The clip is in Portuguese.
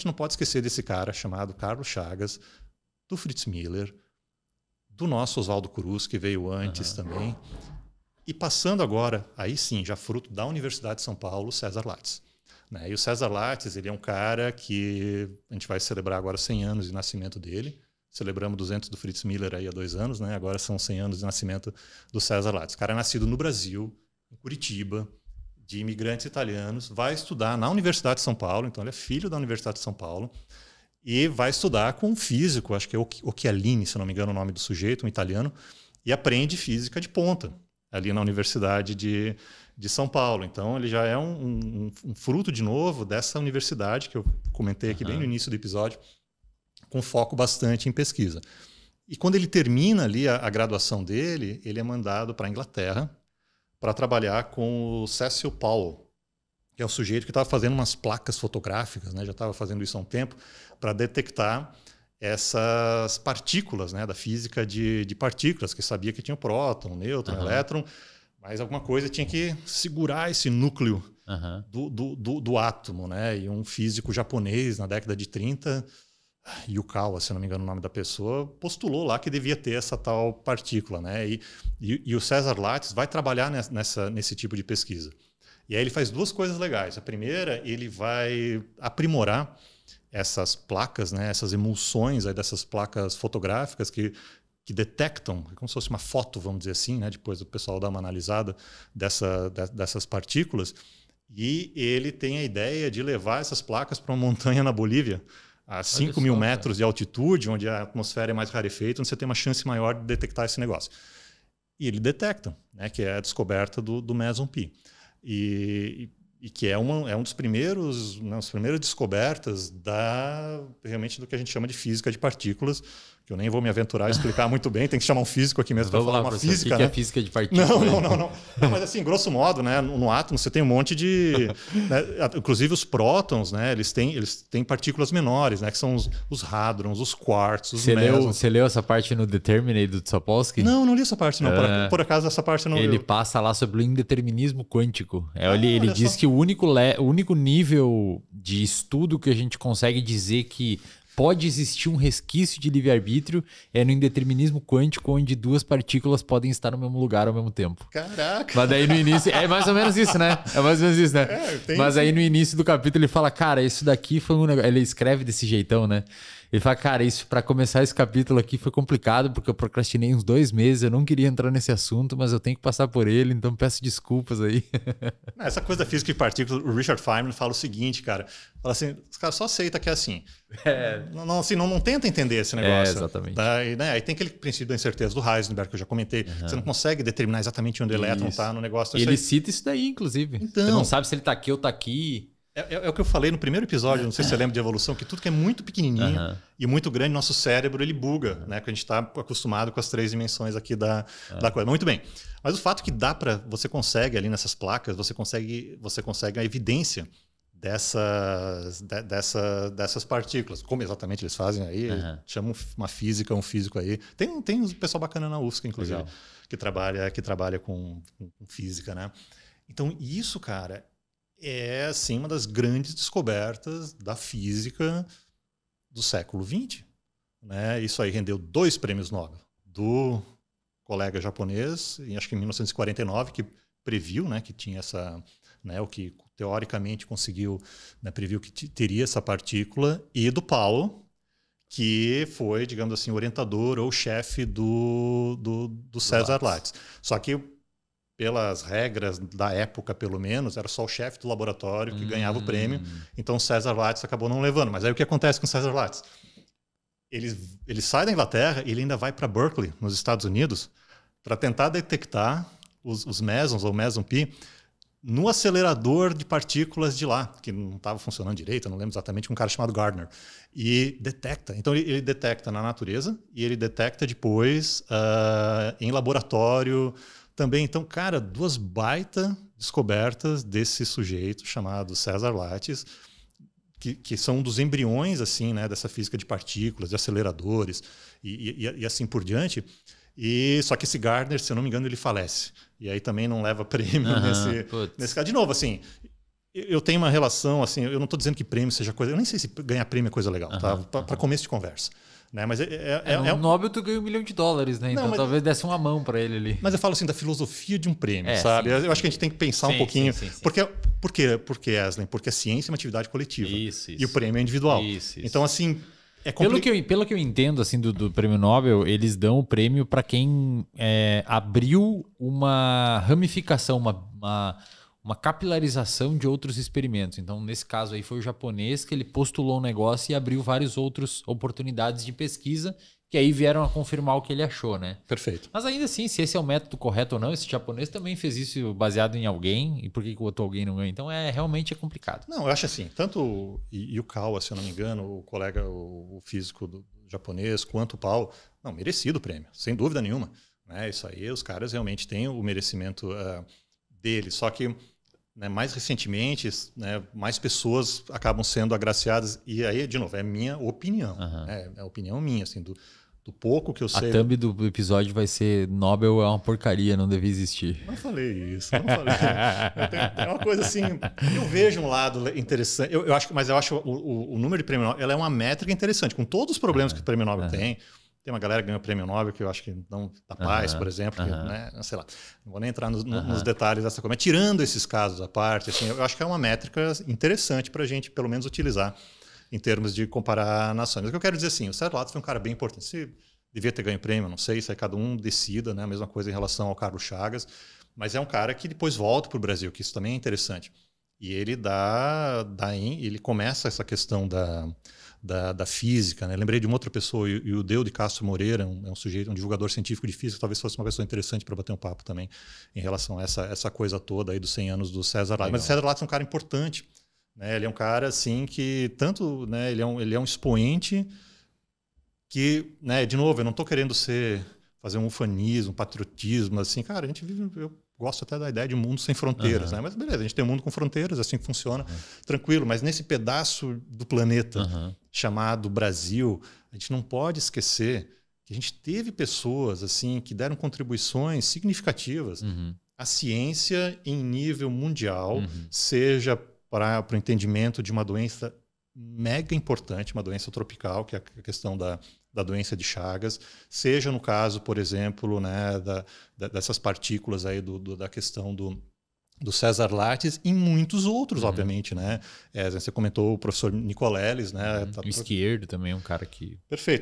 gente não pode esquecer desse cara chamado Carlos Chagas, do Fritz Miller, do nosso Oswaldo Cruz, que veio antes também. E passando agora, aí sim, já fruto da Universidade de São Paulo, César Lattes. Né? E o César Lattes, ele é um cara que a gente vai celebrar agora 100 anos de nascimento dele. Celebramos 200 do Fritz Miller aí há 2 anos, né? Agora são 100 anos de nascimento do César Lattes. O cara é nascido no Brasil, em Curitiba, de imigrantes italianos, vai estudar na Universidade de São Paulo, então ele é filho da Universidade de São Paulo, e vai estudar com um físico, acho que é Occhialini, se não me engano o nome do sujeito, um italiano, e aprende física de ponta, ali na Universidade de São Paulo. Então ele já é um fruto, de novo, dessa universidade, que eu comentei aqui bem no início do episódio, com foco bastante em pesquisa. E quando ele termina ali a graduação dele, ele é mandado para a Inglaterra, para trabalhar com o Cecil Powell, que é o sujeito que estava fazendo umas placas fotográficas, né? Já estava fazendo isso há um tempo, para detectar essas partículas, né? Da física de partículas, que sabia que tinha próton, nêutron, elétron, mas alguma coisa tinha que segurar esse núcleo do átomo. Né? E um físico japonês, na década de 30, Yukawa, se não me engano o nome da pessoa, postulou lá que devia ter essa tal partícula. Né? E o César Lattes vai trabalhar nesse tipo de pesquisa. E aí ele faz 2 coisas legais. A primeira, ele vai aprimorar essas placas, né? Essas emulsões aí dessas placas fotográficas que detectam, como se fosse uma foto, vamos dizer assim, né? Depois o pessoal dá uma analisada dessas partículas. E ele tem a ideia de levar essas placas para uma montanha na Bolívia, a 5.000 metros de altitude, onde a atmosfera é mais rarefeita, onde você tem uma chance maior de detectar esse negócio. E ele detecta, né, que é a descoberta do Meson Pi. E que é um dos primeiros, né, as primeiras descobertas realmente do que a gente chama de física de partículas, que eu nem vou me aventurar a explicar muito bem, tem que chamar um físico aqui mesmo para falar uma física. O que é física de partículas? Não. Mas assim, grosso modo, né, no átomo você tem um monte de... né, inclusive os prótons, né, eles têm partículas menores, né, que são os hadrons, os quarks, os mesons. Você leu essa parte no Determinate do Sapolsky? Não li essa parte, não. Por acaso, essa parte não... Ele passa lá sobre o indeterminismo quântico. Ele diz que o único nível de estudo que a gente consegue dizer que pode existir um resquício de livre-arbítrio é no indeterminismo quântico, onde 2 partículas podem estar no mesmo lugar ao mesmo tempo. Caraca! Mas daí no início... É mais ou menos isso, né? Mas aí no início do capítulo ele fala, cara, isso daqui foi um negócio... Ele escreve desse jeitão, né? Ele fala, cara, isso para começar esse capítulo aqui foi complicado, porque eu procrastinei uns 2 meses, eu não queria entrar nesse assunto, mas eu tenho que passar por ele, então peço desculpas aí. Essa coisa da física de partículas, o Richard Feynman fala o seguinte, cara, fala assim, os caras só aceitam que é assim. Não tenta entender esse negócio. Exatamente. Aí tem aquele princípio da incerteza do Heisenberg, que eu já comentei, você não consegue determinar exatamente onde o elétron está no negócio. Ele cita isso daí, inclusive. Então, você não sabe se ele está aqui ou está aqui. É o que eu falei no primeiro episódio, não sei se você lembra de evolução, que tudo que é muito pequenininho e muito grande, nosso cérebro ele buga, né? Porque a gente está acostumado com as 3 dimensões aqui da coisa. Muito bem. Mas o fato que você consegue ali nessas placas, você consegue a evidência dessas partículas. Como exatamente eles fazem aí, chamam uma física, um físico aí. Tem um pessoal bacana na UFSC, inclusive, que trabalha com física, né? Então isso, cara, é assim uma das grandes descobertas da física do século XX. Né? Isso aí rendeu 2 prêmios Nobel do colega japonês, acho que em 1949, que previu, né, que tinha essa, né, o que teoricamente conseguiu, né, previu que teria essa partícula, e do Powell, que foi, digamos assim, o orientador ou chefe do César Lattes. Só que pelas regras da época, pelo menos, era só o chefe do laboratório que ganhava o prêmio. Então, César Lattes acabou não levando. Mas aí o que acontece com César Lattes? Ele sai da Inglaterra e ele ainda vai para Berkeley, nos Estados Unidos, para tentar detectar os mesons, ou meson pi, no acelerador de partículas de lá, que não estava funcionando direito, eu não lembro exatamente, um cara chamado Gardner. E detecta. Então, ele detecta na natureza e ele detecta depois em laboratório também. Então, cara, 2 baita descobertas desse sujeito chamado César Lattes, que são um dos embriões assim, né, dessa física de partículas, de aceleradores e assim por diante. Só que esse Gardner, se eu não me engano, ele falece. E aí também não leva prêmio nesse caso. De novo, assim, eu tenho uma relação, assim, eu não estou dizendo que prêmio seja coisa... Eu nem sei se ganhar prêmio é coisa legal, tá? Para começo de conversa. Né? Mas no Nobel tu ganha $1 milhão, né? Então talvez desse uma mão para ele ali. Mas eu falo assim da filosofia de um prêmio, sabe? Sim, eu acho que a gente tem que pensar um pouquinho. Sim. Por quê, Eslen? Porque a ciência é uma atividade coletiva. Isso. E o prêmio é individual. Isso. Então, assim... Pelo que eu entendo assim, do prêmio Nobel, eles dão o prêmio para quem abriu uma ramificação, uma capilarização de outros experimentos. Então, nesse caso aí, foi o japonês que ele postulou um negócio e abriu várias outras oportunidades de pesquisa que aí vieram a confirmar o que ele achou, né? Perfeito. Mas ainda assim, se esse é o método correto ou não, esse japonês também fez isso baseado em alguém, e por que o outro alguém não ganha? Então, realmente é complicado. Não, eu acho assim, tanto Yukawa, se eu não me engano, o colega, o físico do japonês, quanto o Paulo, não, merecido o prêmio, sem dúvida nenhuma. Né? Isso aí, os caras realmente têm o merecimento deles, só que... Né, mais recentemente, né, mais pessoas acabam sendo agraciadas. E aí, de novo, é minha opinião. É a opinião minha, assim, do pouco que eu sei. A thumb do episódio vai ser Nobel é uma porcaria, não devia existir. Não falei isso, não falei. Tem uma coisa assim, eu vejo um lado interessante. Mas eu acho o número de prêmio Nobel ela é uma métrica interessante, com todos os problemas que o prêmio Nobel tem. Tem uma galera que ganhou o prêmio Nobel que eu acho que não da paz, por exemplo, que, né, sei lá, não vou nem entrar nos detalhes dessa coisa, mas tirando esses casos à parte, assim, eu acho que é uma métrica interessante para a gente, pelo menos, utilizar em termos de comparar nações. Mas o que eu quero dizer assim, o César Lattes foi um cara bem importante. Se devia ter ganho prêmio, não sei, isso aí cada um decida, né, a mesma coisa em relação ao Carlos Chagas, mas é um cara que depois volta para o Brasil, que isso também é interessante. E ele ele começa essa questão da física, né? Lembrei de uma outra pessoa, o Deu de Castro Moreira, é um sujeito, um divulgador científico de física, talvez fosse uma pessoa interessante para bater um papo também em relação a essa coisa toda aí dos 100 anos do César Lattes. Mas o César Lattes é um cara importante, né? Ele é um cara assim que tanto, né? Ele é um expoente que, né? De novo, eu não estou querendo fazer um ufanismo, um patriotismo, assim, cara, a gente vive, eu gosto até da ideia de um mundo sem fronteiras, né? Mas beleza, a gente tem um mundo com fronteiras, assim que funciona, tranquilo, mas nesse pedaço do planeta chamado Brasil, a gente não pode esquecer que a gente teve pessoas assim que deram contribuições significativas à ciência em nível mundial, seja para o entendimento de uma doença mega importante, uma doença tropical, que é a questão da doença de Chagas, seja no caso, por exemplo, né, dessas partículas aí da questão do César Lattes e muitos outros, obviamente, né? Você comentou o professor Nicoleles, né? O esquerdo também é um cara que... Perfeito.